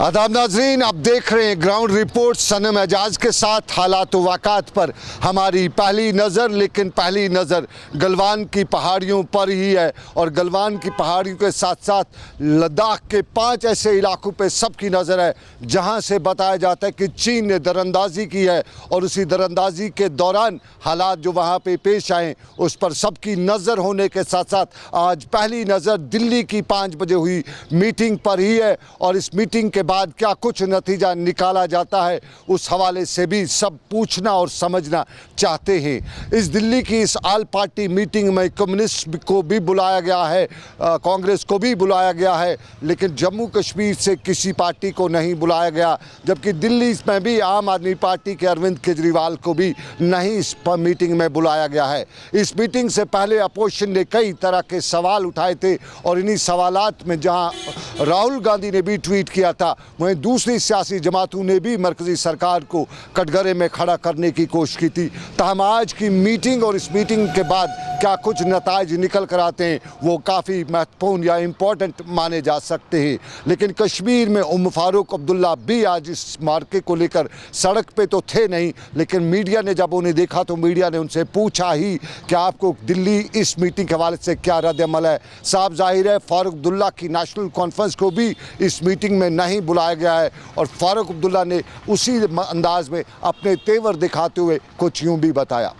आदाब नाजरीन, आप देख रहे हैं ग्राउंड रिपोर्ट सनम एजाज के साथ। हालात वाक़ात पर हमारी पहली नज़र, लेकिन पहली नज़र गलवान की पहाड़ियों पर ही है। और गलवान की पहाड़ियों के साथ साथ लद्दाख के 5 ऐसे इलाकों पे सबकी नज़र है जहां से बताया जाता है कि चीन ने दरअंदाजी की है और उसी दरअंदाजी के दौरान हालात जो वहां पे पेश आए उस पर सबकी नज़र होने के साथ साथ आज पहली नज़र दिल्ली की 5 बजे हुई मीटिंग पर ही है। और इस मीटिंग के बाद क्या कुछ नतीजा निकाला जाता है उस हवाले से भी सब पूछना और समझना चाहते हैं। इस दिल्ली की इस आल पार्टी मीटिंग में कम्युनिस्ट को भी बुलाया गया है, कांग्रेस को भी बुलाया गया है, लेकिन जम्मू कश्मीर से किसी पार्टी को नहीं बुलाया गया। जबकि दिल्ली में भी आम आदमी पार्टी के अरविंद केजरीवाल को भी नहीं इस मीटिंग में बुलाया गया है। इस मीटिंग से पहले अपोजिशन ने कई तरह के सवाल उठाए थे और इन्हीं सवालात में जहां राहुल गांधी ने भी ट्वीट किया था, वहीं दूसरी सियासी जमातों ने भी मरकजी सरकार को कटघरे में खड़ा करने की कोशिश की थी। तहम आज की मीटिंग और इस मीटिंग के बाद क्या कुछ नताइज निकल कर आते हैं वो काफ़ी महत्वपूर्ण या इम्पोर्टेंट माने जा सकते हैं। लेकिन कश्मीर में फारूक अब्दुल्ला भी आज इस मार्के को लेकर सड़क पे तो थे नहीं, लेकिन मीडिया ने जब उन्हें देखा तो मीडिया ने उनसे पूछा ही कि आपको दिल्ली इस मीटिंग के हवाले से क्या रद्द-ए-अमल है। साफ जाहिर है फारूक अब्दुल्ला की नेशनल कॉन्फ्रेंस को भी इस मीटिंग में नहीं बुलाया गया है और फारूक अब्दुल्ला ने उसी अंदाज में अपने तेवर दिखाते हुए कुछ यूं भी बताया।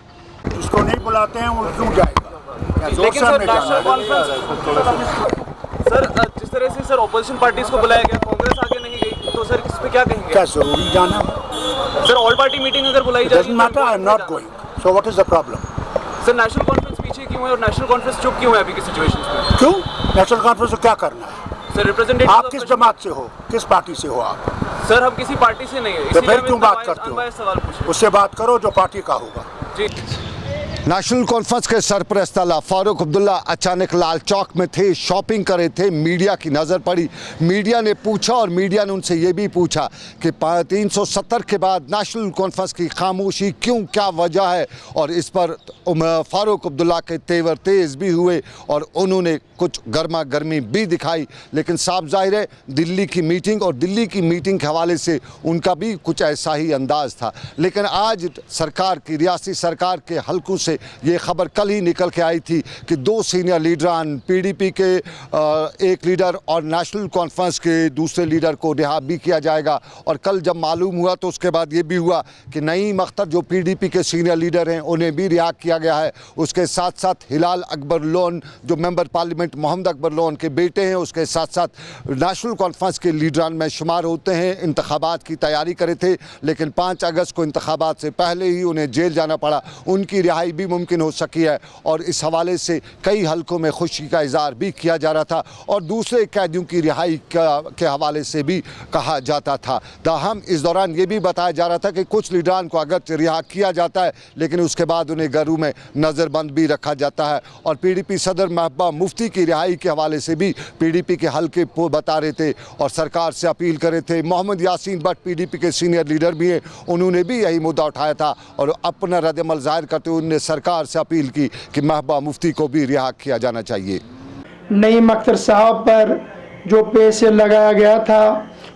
जिसको नहीं बुलाते हैं वो क्यों जाएगा? लेकिन सर नेशनल कॉन्फ्रेंस सर जिस तरह से सर ऑपोजिशन पार्टीज को बुलाया गया, कांग्रेस आगे नहीं गई, तो सर इस पे क्या कहेंगे? क्या जरूरी जाना? सर ऑल पार्टी मीटिंग अगर बुलाई जाए doesn't matter, I am not going, so what is the problem? Sir national conference पीछे क्यों है और नेशनल कॉन्फ्रेंस चुप क्यों है अभी की सिचुएशंस में? क्यों? नेशनल कॉन्फ्रेंस को क्या करना है? सर रिप्रेजेंटेटिव आप किस जमात से हो, किस पार्टी से हो आप? सर हम किसी पार्टी से नहीं है, तो फिर क्यों बात करते हो? सवाल पूछिए, उससे बात करो जो पार्टी का होगा। जी। नेशनल कॉन्फ्रेंस के सरपरस्त फारूक अब्दुल्ला अचानक लाल चौक में थे, शॉपिंग कर रहे थे, मीडिया की नज़र पड़ी। मीडिया ने पूछा और मीडिया ने उनसे ये भी पूछा कि 370 के बाद नेशनल कॉन्फ्रेंस की खामोशी क्यों, क्या वजह है। और इस पर फारूक अब्दुल्ला के तेवर तेज़ भी हुए और उन्होंने कुछ गर्मा गर्मी भी दिखाई। लेकिन साफ जाहिर है दिल्ली की मीटिंग और दिल्ली की मीटिंग के हवाले से उनका भी कुछ ऐसा ही अंदाज़ था। लेकिन आज सरकार की, रियासती सरकार के हलकों से ये खबर कल ही निकल के आई थी कि 2 सीनियर लीडरान, पीडीपी के एक लीडर और नेशनल कॉन्फ्रेंस के दूसरे लीडर को रिहा भी किया जाएगा। और कल जब मालूम हुआ तो उसके बाद ये भी हुआ कि नईम अख्तर जो पीडीपी के सीनियर लीडर हैं उन्हें भी रिहा किया गया है। उसके साथ साथ हिलाल अकबर लोन जो मेंबर पार्लियामेंट मोहम्मद अकबर लोन के बेटे हैं, उसके साथ साथ नेशनल कॉन्फ्रेंस के लीडरान में शुमार होते हैं। इंतखाबात की तैयारी करे थे लेकिन 5 अगस्त को इंतखाबात से पहले ही उन्हें जेल जाना पड़ा। उनकी रिहाई भी मुमकिन हो सकी है और इस हवाले से कई हलकों में खुशी का इजहार भी किया जा रहा था और दूसरे कैदियों की रिहाई के हवाले से भी कहा जाता था। ताहम इस दौरान ये भी बताया जा रहा था कि कुछ लीडरान को अगर रिहा किया जाता है लेकिन उसके बाद उन्हें घरों में नज़रबंद भी रखा जाता है। और पीडीपी सदर महबूबा मुफ्ती की रिहाई के हवाले से भी पीडीपी के हलके बता रहे थे और सरकार से अपील कर रहे थे। मोहम्मद यासीन भट्ट पीडीपी के सीनियर लीडर भी हैं, उन्होंने भी यही मुद्दा उठाया था और अपना रद्द-ए-अमल जाहिर करते हुए उन्होंने सरकार से अपील की कि महबूबा मुफ्ती को भी रिहा किया जाना चाहिए। नईम अख्तर साहब पर जो पैसे लगाया गया था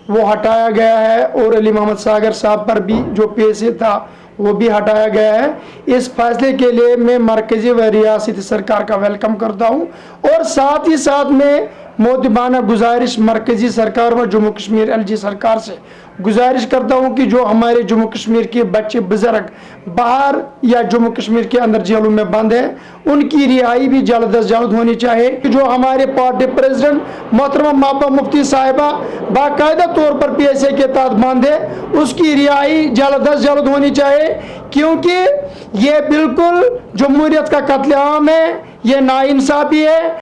वो हटाया गया है और अली मोहम्मद सागर साहब पर भी जो पैसे था वो भी हटाया गया है। इस फैसले के लिए मैं मरकजी व रियासती सरकार का वेलकम करता हूँ और साथ ही साथ में मोदिबाना गुजारिश मरकजी सरकार व जम्मू कश्मीर एलजी सरकार से गुजारिश करता हूँ कि जो हमारे जम्मू कश्मीर के बच्चे बुजुर्ग बाहर या जम्मू कश्मीर के अंदर जेलों में बंद हैं उनकी रिहाई भी जल्द अज जल्द होनी चाहिए। जो हमारे पार्टी प्रेसिडेंट मोहतरमा महबूबा मुफ्ती साहिबा बाकायदा तौर पर पैसे के तहत बंद है उसकी रिहाई जल्द अज जल्द होनी चाहिए, क्योंकि ये बिल्कुल जमहूरियत का कत्लेआम है, ये नाइंसाफी है।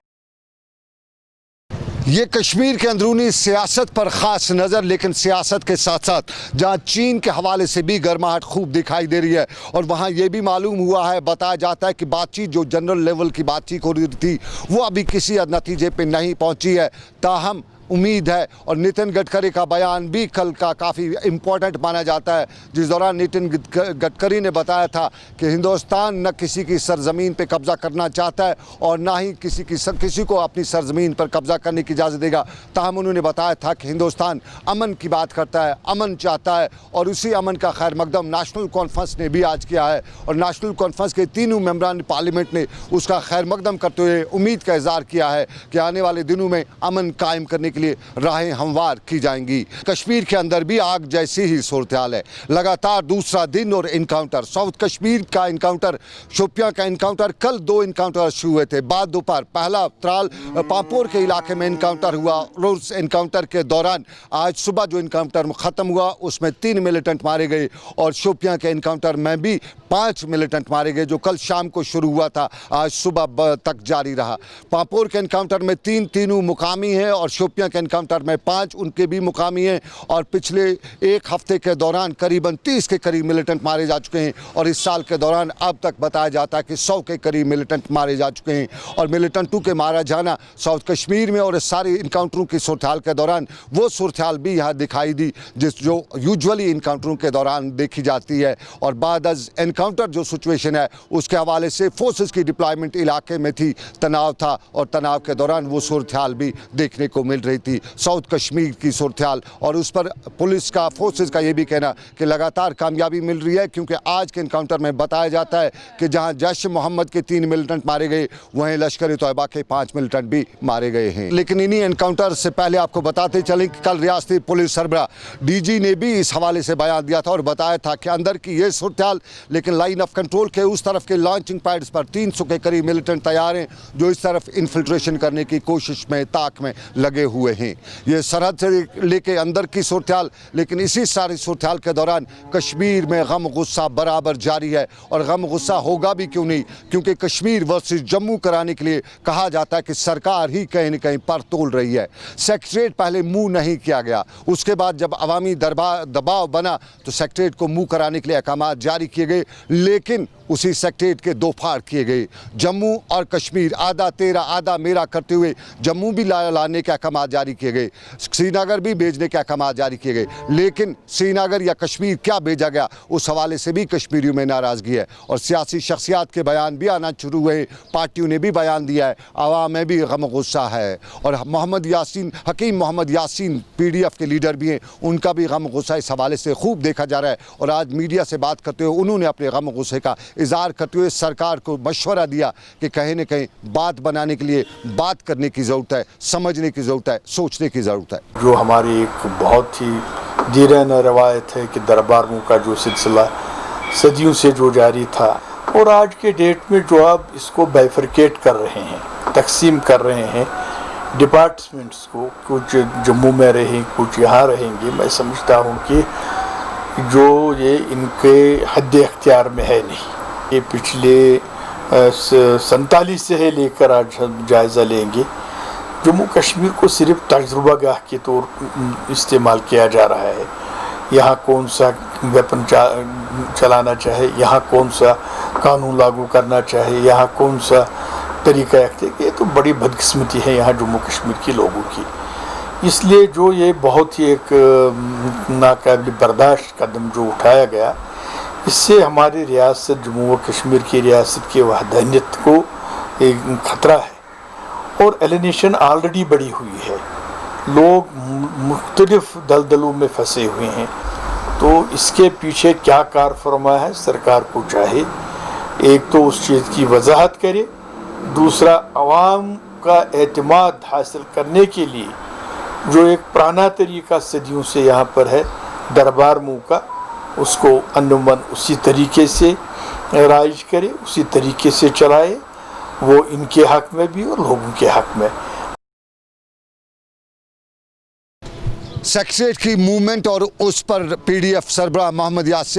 ये कश्मीर के अंदरूनी सियासत पर ख़ास नज़र, लेकिन सियासत के साथ साथ जहाँ चीन के हवाले से भी गर्माहट खूब दिखाई दे रही है और वहाँ ये भी मालूम हुआ है, बताया जाता है कि बातचीत जो जनरल लेवल की बातचीत हो रही थी वो अभी किसी नतीजे पे नहीं पहुँची है। ताहम उम्मीद है। और नितिन गडकरी का बयान भी कल का काफ़ी इम्पोर्टेंट माना जाता है, जिस दौरान नितिन गडकरी ने बताया था कि हिंदुस्तान न किसी की सरजमीन पर कब्ज़ा करना चाहता है और ना ही किसी को अपनी सरजमीन पर कब्ज़ा करने की इजाज़त देगा। ताहम उन्होंने बताया था कि हिंदुस्तान अमन की बात करता है, अमन चाहता है और उसी अमन का खैर मकदम नेशनल कॉन्फ्रेंस ने भी आज किया है। और नेशनल कॉन्फ्रेंस के तीनों मेंबरान पार्लियामेंट ने उसका खैर मकदम करते हुए उम्मीद का इज़हार किया है कि आने वाले दिनों में अमन कायम करने के लिए राहें हमवार की जाएंगी। कश्मीर के अंदर भी आग जैसी ही सूरत हाल है। लगातार दूसरा दिन और इनकाउंटर, साउथ कश्मीर का इनकाउंटर, शोपियां का इनकाउंटर, कल 2 इनकाउंटर शुरू हुए थे। बाद दोपहर पहला त्राल पापोर के इलाके में इनकाउंटर हुआ। उस इनकाउंटर के दौरान आज सुबह जो इनकाउंटर ख़त्म हुआ उसमें 3 मिलिटेंट मारे गए और शोपियां के इनकाउंटर में भी 5 मिलिटेंट मारे गए, जो कल शाम को शुरू हुआ था, आज सुबह तक जारी रहा। पापोर के इनकाउंटर में तीनों मुकामी हैं और शोपियां के इनकाउंटर में 5 उनके भी मुकामी हैं। और पिछले एक हफ्ते के दौरान करीबन 30 के करीब मिलिटेंट मारे जा चुके हैं और इस साल के दौरान अब तक बताया जाता है कि 100 के करीब मिलिटेंट मारे जा चुके हैं। और मिलिटेंटों के मारा जाना साउथ कश्मीर में और सारे इनकाउंटरों की सूरत हाल के दौरान वो सूरत हाल भी यहाँ दिखाई दी जो यूजुअली इनकाउंटरों के दौरान देखी जाती है। और बाद अज एनकाउंटर जो सिचुएशन है उसके हवाले से फोर्सेस की डिप्लॉयमेंट इलाके में थी, तनाव था और तनाव के दौरान वो सूरत हाल भी देखने को मिल रही थी, साउथ कश्मीर की सूरत हाल। और उस पर पुलिस का, फोर्सेस का ये भी कहना कि लगातार कामयाबी मिल रही है, क्योंकि आज के इनकाउंटर में बताया जाता है कि जहाँ जैश मोहम्मद के 3 मिलिटेंट मारे गए वहीं लश्कर तैयबा के 5 मिलिटेंट भी मारे गए हैं। लेकिन इन्हीं एनकाउंटर से पहले आपको बताते चलें कि कल रियासती पुलिस सरबराह डीजी ने भी इस हवाले से बयान दिया था और बताया था कि अंदर की ये सूरत हाल, लेकिन लाइन ऑफ कंट्रोल के उस तरफ के लॉन्चिंग पैड्स पर 300 के करीब मिलिटेंट तैयार हैं जो इस तरफ इन्फिल्ट्रेशन करने की कोशिश में, ताक में लगे हुए हैं। ये सरहद से लेके अंदर की सूरत हाल, लेकिन इसी सारी सूरत हाल के दौरान कश्मीर में गम गुस्सा बराबर जारी है। और गम गुस्सा होगा भी क्यों नहीं, क्योंकि कश्मीर वर्सेस जम्मू कराने के लिए कहा जाता है कि सरकार ही कहीं न कहीं पर तोल रही है। सेक्रेटरीट पहले मुंह नहीं किया गया, उसके बाद जब अवामी दबाव बना तो सेक्रेटरीट को मुंह कराने के लिए अहकाम जारी किए गए, लेकिन उसी सेक्रेटरीट के 2 फाड़ किए गए। जम्मू और कश्मीर आधा तेरा आधा मेरा करते हुए जम्मू भी लाने के अहकाम जारी किए गए, श्रीनगर भी भेजने के अहकाम जारी किए गए, लेकिन श्रीनगर या कश्मीर क्या भेजा गया उस हवाले से भी कश्मीरियों में नाराज़गी है। और सियासी शख्सियात के बयान भी आना शुरू हुए, पार्टियों ने भी बयान दिया है, आवाम में भी गम गुस्सा है। और हकीम मोहम्मद यासीन पीडीएफ के लीडर भी हैं, उनका भी गम गुस्सा इस हवाले से खूब देखा जा रहा है। और आज मीडिया से बात करते हुए उन्होंने अपने गम गुस्से का इज़हार करते हुए सरकार को मशवरा दिया कि कहीं न कहीं बात बनाने के लिए बात करने की ज़रूरत है, समझने की ज़रूरत है, सोचने की ज़रूरत है। जो हमारी एक बहुत ही दीराना रवायत है कि दरबार मुँह का जो सिलसिला सदियों से जो जारी था और आज के डेट में जो आप इसको बाइफरकेट कर रहे हैं, तकसीम कर रहे हैं डिपार्टमेंट्स को, कुछ जम्मू में रहें, कुछ यहाँ रहेंगे, मैं समझता हूँ कि जो ये इनके हद इख्तियार में है नहीं। ये पिछले 47 से लेकर आज जायज़ा लेंगे, जम्मू कश्मीर को सिर्फ तजुर्बा गाह के तौर इस्तेमाल किया जा रहा है। यहाँ कौन सा वेपन चलाना चाहे, यहाँ कौन सा कानून लागू करना चाहे, यहाँ कौन सा तरीका अख्तियार, ये तो बड़ी बदकिस्मती है यहाँ जम्मू कश्मीर के लोगों की। इसलिए जो ये बहुत ही एक नाकाबिल बर्दाश्त कदम जो उठाया गया, इससे हमारी रियासत जम्मू व कश्मीर की रियासत की वहदानियत को एक ख़तरा है। और एलिनेशन ऑलरेडी बढ़ी हुई है, लोग मुख्तलिफ दलदलों में फंसे हुए हैं। तो इसके पीछे क्या कारफरमा है, सरकार को चाहे एक तो उस चीज़ की वजाहत करे, दूसरा अवाम का एतमाद हासिल करने के लिए जो एक पुराना तरीका सदियों से यहाँ पर है दरबार मुँह का, उसको अनमन उसी तरीके से राइज करे, उसी तरीके से चलाए, वो इनके हक में भी और लोगों के हक में। सेक्रेटरीट की मूवमेंट और उस पर पीडीएफ सरबराह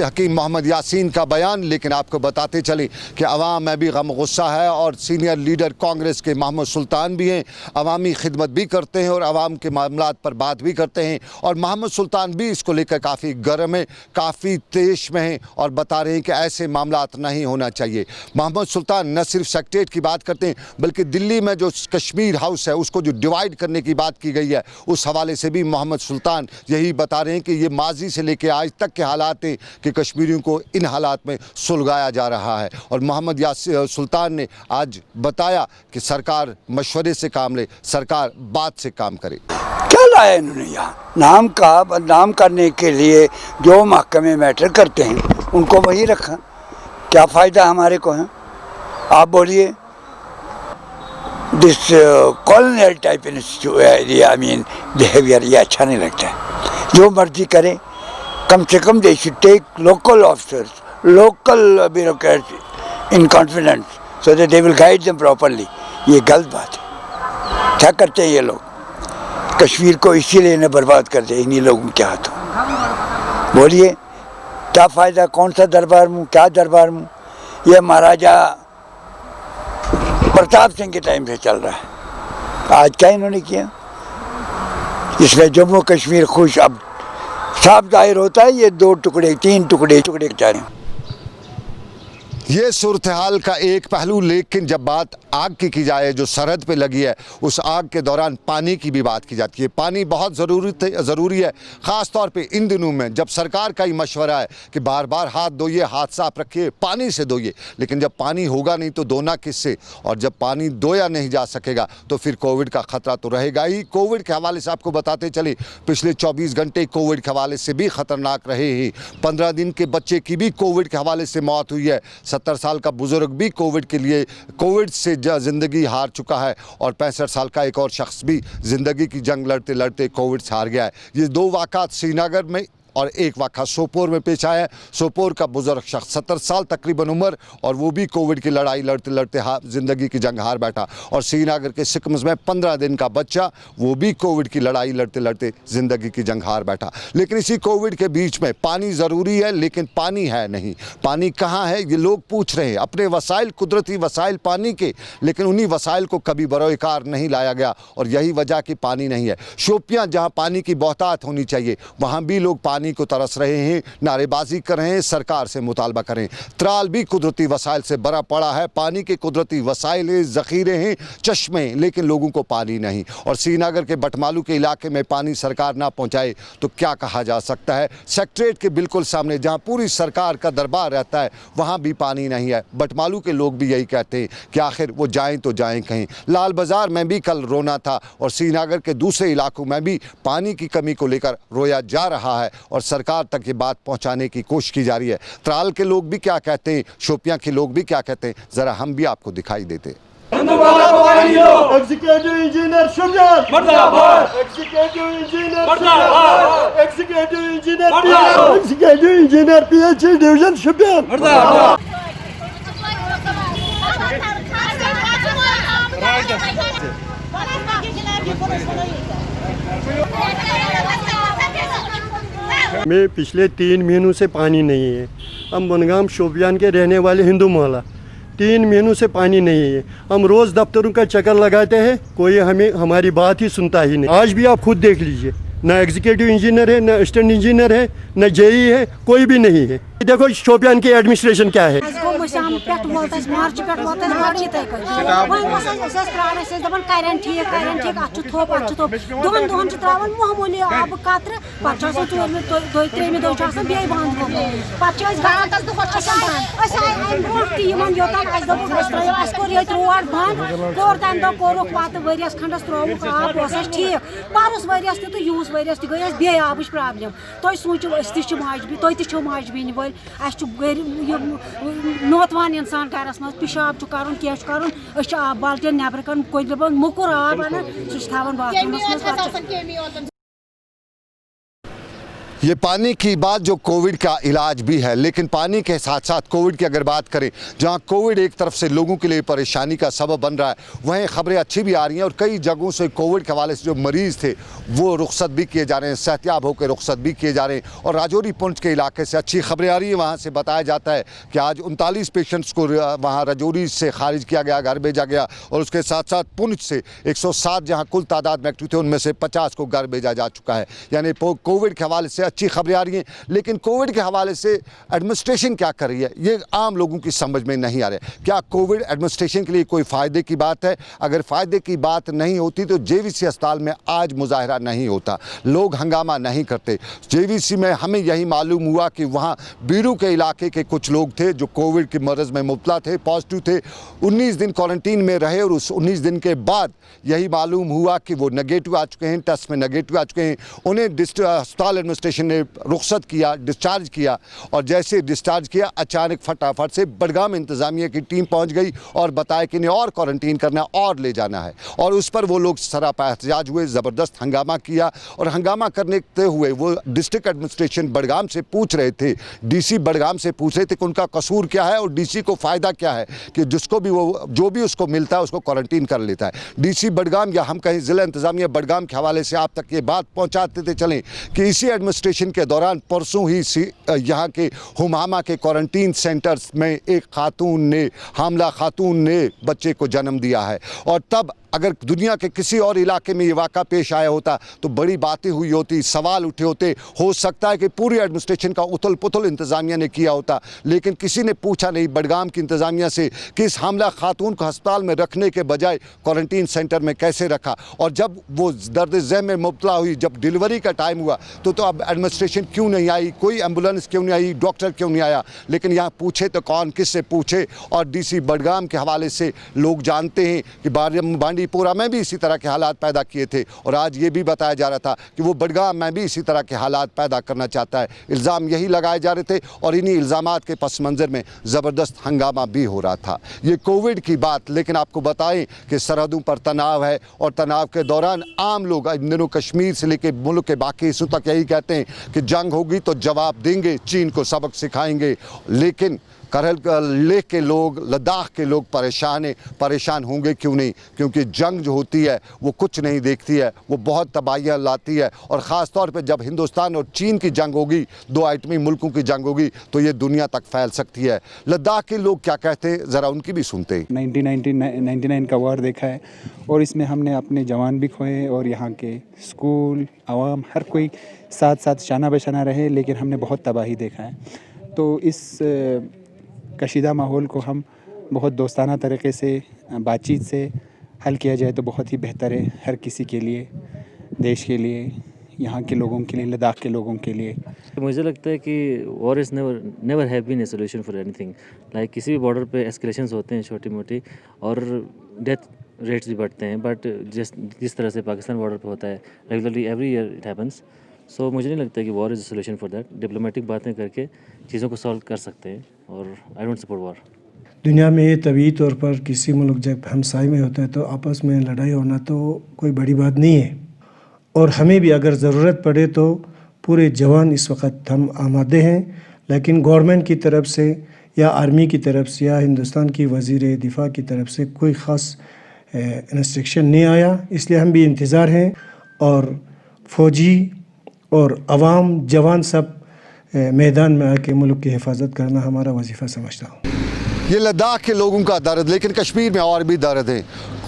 हकीम मोहम्मद यासीन का बयान। लेकिन आपको बताते चले कि अवाम में भी गम गुस्सा है और सीनियर लीडर कांग्रेस के मोहम्मद सुल्तान भी हैं, अवामी खिदमत भी करते हैं और अवाम के मामलात पर बात भी करते हैं। और मोहम्मद सुल्तान भी इसको लेकर काफ़ी गर्म है, काफ़ी तेज में हैं और बता रहे हैं कि ऐसे मामलात नहीं होना चाहिए। मोहम्मद सुल्तान न सिर्फ सेक्रेटरीट की बात करते हैं बल्कि दिल्ली में जो कश्मीर हाउस है उसको जो डिवाइड करने की बात की गई है उस हवाले से भी मोहम्मद सुल्तान यही बता रहे हैं कि ये माजी से लेकर आज तक के हालात हैं कि कश्मीरियों को इन हालात में सुलगाया जा रहा है। और मोहम्मद सुल्तान ने आज बताया कि सरकार मशवरे से काम ले, सरकार बात से काम करे। क्या लाया इन्होंने यहाँ? नाम का बदनाम करने के लिए जो महकमे मैटर करते हैं उनको वही रखा, क्या फ़ायदा हमारे को है? आप बोलिए। This colonial type I mean behaviour ये अच्छा नहीं लगता है। जो मर्जी करे, कम से कम they should take local officers, local bureaucrats in confidence so that they will guide them properly. ये गलत बात है। क्या करते हैं ये लोग? कश्मीर को इसीलिए इन्हें बर्बाद कर दिया इन्हीं लोगों के हाथों। बोलिए क्या फ़ायदा? कौन सा दरबार मुँह, क्या दरबार मुँह? ये महाराजा प्रताप सिंह के टाइम से चल रहा है। आज क्या इन्होंने किया? इसमें जम्मू कश्मीर खुश अब साफ जाहिर होता है। ये 2 टुकड़े 3 टुकड़े जा रहे हैं। ये सूरत हाल का एक पहलू। लेकिन जब बात आग की जाए जो सरहद पे लगी है, उस आग के दौरान पानी की भी बात की जाती है। पानी बहुत ज़रूरी है, ख़ास तौर पे इन दिनों में जब सरकार का ही मशवरा है कि बार बार हाथ धोइए, हाथ साफ रखिए, पानी से धोइए। लेकिन जब पानी होगा नहीं तो धोना किससे? और जब पानी धोया नहीं जा सकेगा तो फिर कोविड का ख़तरा तो रहेगा ही। कोविड के हवाले से आपको बताते चले, पिछले 24 घंटे कोविड के हवाले से भी ख़तरनाक रहे ही। 15 दिन के बच्चे की भी कोविड के हवाले से मौत हुई है। 70 साल का बुजुर्ग भी कोविड से ज़िंदगी हार चुका है और 65 साल का एक और शख्स भी ज़िंदगी की जंग लड़ते लड़ते कोविड से हार गया है। ये 2 वाक़ात श्रीनगर में और एक वाक़ा सोपोर में पेश आया है। सोपोर का बुजुर्ग शख्स 70 साल तकरीबन उम्र और वो भी कोविड की लड़ाई लड़ते लड़ते ज़िंदगी की जंग हार बैठा। और श्रीनगर के सिकम्स में 15 दिन का बच्चा, वो भी कोविड की लड़ाई लड़ते लड़ते ज़िंदगी की जंग हार बैठा। लेकिन इसी कोविड के बीच में पानी ज़रूरी है, लेकिन पानी है नहीं। पानी कहाँ है ये लोग पूछ रहे हैं। अपने वसाइल, कुदरती वसाइल पानी के, लेकिन उन्हीं वसाइल को कभी बरोकार नहीं लाया गया और यही वजह कि पानी नहीं है। शोपियाँ जहाँ पानी की बहुतात होनी चाहिए वहाँ भी लोग पानी को तरस रहे हैं, नारेबाजी कर रहे हैं, सरकार से मुतालबा करें। त्राल भी कुदरती वसाइल से भरा पड़ा है। पानी के कुदरती वसाइल हैं, ज़ख़ीरे हैं, चश्मे, लेकिन लोगों को पानी नहीं। और श्रीनगर के बटमालू के इलाके में पानी सरकार ना पहुंचाए तो क्या कहा जा सकता है? सेक्रेटरीट के बिल्कुल सामने जहां पूरी सरकार का दरबार रहता है वहां भी पानी नहीं है। बटमालू के लोग भी यही कहते हैं कि आखिर वो जाएं तो जाएं कहीं। लाल बाज़ार में भी कल रोना था और श्रीनगर के दूसरे इलाकों में भी पानी की कमी को लेकर रोया जा रहा है और सरकार तक ये बात पहुंचाने की कोशिश की जा रही है। त्राल के लोग भी क्या कहते हैं, शोपियां के लोग भी क्या कहते हैं, ज़रा हम भी आपको दिखाई देते हैं। एग्जीक्यूटिव इंजीनियर शुभ्यान मुर्दाबाद, एग्जीक्यूटिव इंजीनियर मुर्दाबाद, एग्जीक्यूटिव इंजीनियर पीएचई डिवीजन शुभ्यान मुर्दाबाद। में पिछले 3 महीनों से पानी नहीं है। हम बनगाम शोपियान के रहने वाले हिंदू मोहल्ला, 3 महीनों से पानी नहीं है। हम रोज़ दफ्तरों का चक्कर लगाते हैं, कोई हमें हमारी बात ही सुनता ही नहीं। आज भी आप खुद देख लीजिए, न एग्जीक्यूटिव इंजीनियर है, न असिस्टेंट इंजीनियर है, न जेई है, कोई भी नहीं है। देखो शोपियान की एडमिनिस्ट्रेशन क्या है। नोतवान इंसान घरस मज पिशाब कर आब बाल्टीन नबर कर कोई मुकुर आब अना सह बाथरूम ये पानी की बात जो कोविड का इलाज भी है, लेकिन पानी के साथ साथ कोविड की अगर बात करें, जहां कोविड एक तरफ से लोगों के लिए परेशानी का सबब बन रहा है, वहीं खबरें अच्छी भी आ रही हैं और कई जगहों से कोविड के हवाले से जो मरीज़ थे वो रुखसत भी किए जा रहे हैं, सेहतियाब होकर रुखसत भी किए जा रहे हैं। और राजौरी पुंछ के इलाके से अच्छी खबरें आ रही हैं, वहाँ से बताया जाता है कि आज 39 पेशेंट्स को वहाँ राजौरी से खारिज किया गया, घर भेजा गया। और उसके साथ साथ पुंछ से 107 जहाँ कुल तादाद में एक्टिव थे उनमें से 50 को घर भेजा जा चुका है। यानी कोविड के हवाले से अच्छी खबरें आ रही हैं, लेकिन कोविड के हवाले से एडमिनिस्ट्रेशन क्या कर रही है ये आम लोगों की समझ में नहीं आ रहा है। क्या कोविड एडमिनिस्ट्रेशन के लिए कोई फ़ायदे की बात है? अगर फ़ायदे की बात नहीं होती तो जेवीसी अस्पताल में आज मुजाहरा नहीं होता, लोग हंगामा नहीं करते। जेवीसी में हमें यही मालूम हुआ कि वहाँ बीरू के इलाके के कुछ लोग थे जो कोविड के मरज़ में मुब्तला थे, पॉजिटिव थे, 19 दिन क्वारंटीन में रहे और उस 19 दिन के बाद यही मालूम हुआ कि वो नेगेटिव आ चुके हैं, टेस्ट में नेगेटिव आ चुके हैं। उन्हें अस्पताल एडमिनिस्ट्रेशन ने रुखसत किया, डिस्चार्ज किया और जैसे डिस्चार्ज किया अचानक फटाफट से बडगाम इंतज़ामिया की टीम पहुंच गई और बताया कि इन्हें और क्वारंटीन करना और ले जाना है। और उस पर वो लोग सरापा एहतजाज हुए, ज़बरदस्त हंगामा किया और हंगामा करने हुए वो डिस्ट्रिक्ट एडमिनिस्ट्रेशन बडगाम से पूछ रहे थे, डीसी बडगाम से पूछ रहे थे कि उनका कसूर क्या है और डीसी को फ़ायदा क्या है कि जिसको भी वो जो भी उसको मिलता है उसको क्वारंटीन कर लेता है। डीसी बडगाम या हम कहीं ज़िला इंतज़ामिया बडगाम के हवाले से आप तक ये बात पहुँचाते थे चलें कि इसी एडमिनिस्ट्रेशन के दौरान परसों ही यहाँ के हुमामा के क्वारंटीन सेंटर्स में एक हामला खातून ने बच्चे को जन्म दिया है। और तब अगर दुनिया के किसी और इलाके में ये वाक़ा पेश आया होता तो बड़ी बातें हुई होती, सवाल उठे होते, हो सकता है कि पूरी एडमिनिस्ट्रेशन का उथल पुथल इंतज़ामिया ने किया होता, लेकिन किसी ने पूछा नहीं बडगाम की इंतज़ामिया से कि इस हामला खातून को अस्पताल में रखने के बजाय क्वारंटीन सेंटर में कैसे रखा। और जब वो दर्द ज़हम में मुब्तला हुई, जब डिलीवरी का टाइम हुआ तो अब एडमिनिस्ट्रेशन क्यों नहीं आई, कोई एम्बुलेंस क्यों नहीं आई, डॉक्टर क्यों नहीं आया। लेकिन यहाँ पूछे तो कौन, किससे पूछे। और डीसी बडगाम के हवाले से लोग जानते हैं कि बांडीपुरा में भी इसी तरह के हालात पैदा किए थे और आज ये भी बताया जा रहा था कि वो बडगाम में भी इसी तरह के हालात पैदा करना चाहता है। इल्ज़ाम यही लगाए जा रहे थे और इन्हीं इल्ज़ामात के पस मंज़र में ज़बरदस्त हंगामा भी हो रहा था। ये कोविड की बात, लेकिन आपको बताएं कि सरहदों पर तनाव है और तनाव के दौरान आम लोग इन दिनों कश्मीर से लेकर मुल्क के बाकी हिस्सों तक यही कहते हैं कि जंग होगी तो जवाब देंगे, चीन को सबक सिखाएंगे। लेकिन करगिल लेह के लोग, लद्दाख के लोग परेशान होंगे क्यों नहीं, क्योंकि जंग जो होती है वो कुछ नहीं देखती है, वो बहुत तबाहियाँ लाती है। और ख़ास तौर पे जब हिंदुस्तान और चीन की जंग होगी, दो आइटमी मुल्कों की जंग होगी, तो ये दुनिया तक फैल सकती है। लद्दाख के लोग क्या कहते हैं ज़रा उनकी भी सुनते हैं। 1999 का वार देखा है और इसमें हमने अपने जवान भी खोए और यहाँ के स्कूल, आवाम, हर कोई साथ साथ शाना बशाना रहे, लेकिन हमने बहुत तबाही देखा है। तो इस कशीदा माहौल को हम बहुत दोस्ताना तरीक़े से बातचीत से हल किया जाए तो बहुत ही बेहतर है, हर किसी के लिए, देश के लिए, यहाँ के लोगों के लिए, लद्दाख के लोगों के लिए। मुझे लगता है कि war is never have been a solution for anything. Like किसी भी बॉर्डर पे एस्केलेशंस होते हैं छोटी मोटी और डेथ रेट्स भी बढ़ते हैं, बट जिस तरह से पाकिस्तान बॉर्डर पे होता है regularly every year it happens. So मुझे नहीं लगता कि war is a solution for that. Diplomatic बातें करके चीज़ों को सॉल्व कर सकते हैं और आई डोंट सपोर्ट वॉर। दुनिया में तभी तौर पर किसी मुल्क जब हमसाए में होता है तो आपस में लड़ाई होना तो कोई बड़ी बात नहीं है और हमें भी अगर ज़रूरत पड़े तो पूरे जवान इस वक्त हम आमादे हैं। लेकिन गवर्नमेंट की तरफ से या आर्मी की तरफ से या हिंदुस्तान की वज़ीर दिफा की तरफ से कोई ख़ास इंस्ट्रक्शन नहीं आया, इसलिए हम भी इंतज़ार हैं और फ़ौजी और अवाम, जवान सब मैदान में आके मुल्क की हिफाजत करना हमारा वजीफ़ा समझता हूँ। ये लद्दाख के लोगों का दर्द, लेकिन कश्मीर में और भी दर्द है।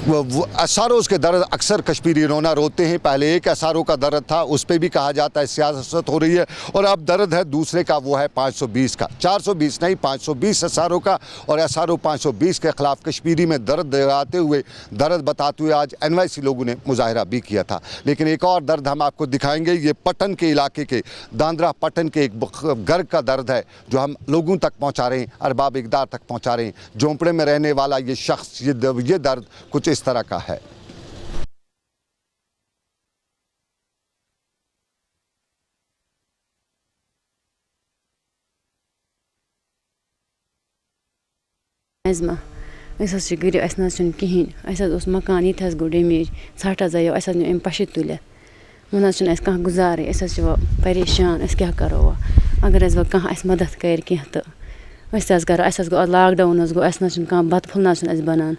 एसआरओ के दर्द अक्सर कश्मीरी रोना रोते हैं। पहले एक एसआरओ का दर्द था, उस पर भी कहा जाता है सियासत हो रही है और अब दर्द है दूसरे का, वो है 520 का, 420 नहीं 520 एसआरओ का। और एसआरओ 520 के ख़िलाफ़ कश्मीरी में दर्द दिखाते हुए, दर्द बताते हुए आज NYC लोगों ने मुजाहरा भी किया था। लेकिन एक और दर्द हम आपको दिखाएंगे, ये पटन के इलाके के, दांद्रा पटन के एक घर का दर्द है जो हम लोगों तक पहुँचा रहे हैं, अरबाब इक़दार तक पहुँचा रहे हैं। झोंपड़े में रहने वाला ये शख्स, ये दर्द कुछ इस तरह का है। गरीब, अस कहें, मकान ये गो डेमेज, षठ आयो, अम पशि तुलित वन कह गुजारे परेशान क्या करो अगर व कह मदद कर कह तो करो गो लॉकडाउन गो कह बत फुल ना बनान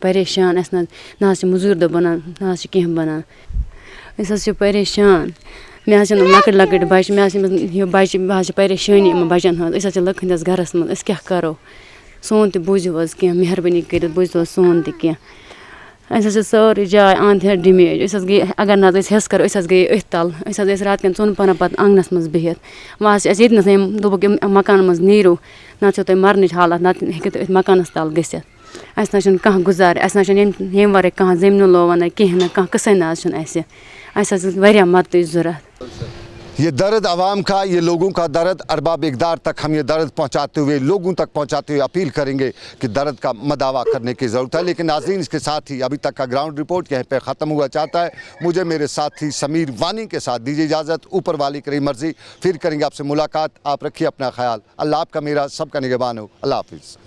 परेशान ना मजूर दो बनान ना कह बनान परेशान मे लकट लकट बच मे बच बह परेशानी बचन हज लुक हंदिस गरस मज क्या करो सोन तो बूझो कह मेहरबानी कर बूझो सोन तह सारी जाए अंध हेठ डैमेज गई अगर ना हिस्स करो गई अथ तल रात कन 4 पहर पे आंगनस मज बिहित वह ये दोपक मकान मज नीरो ना तुम मरन हालत ना हे मकानस तल गसित ना कह गुजार ये वर कह जमीन लोवा ना कहें ना कह कसन ना मदद जरूरत। ये दर्द आवाम का, ये लोगों का दर्द अरबाब इक़दार तक हम ये दर्द पहुंचाते हुए, लोगों तक पहुंचाते हुए अपील करेंगे कि दर्द का मदावा करने की ज़रूरत है। लेकिन नाज़रीन, इसके साथ ही अभी तक का ग्राउंड रिपोर्ट यहीं पे ख़त्म हुआ चाहता है। मुझे मेरे साथी समीर वानी के साथ दीजिए इजाज़त। ऊपर वाली करी मर्ज़ी, फिर करेंगे आपसे मुलाकात। आप रखिए अपना ख्याल। अल्लाह आपका मेरा सबका निगहबान हो। अल्लाह हाफ़िज़।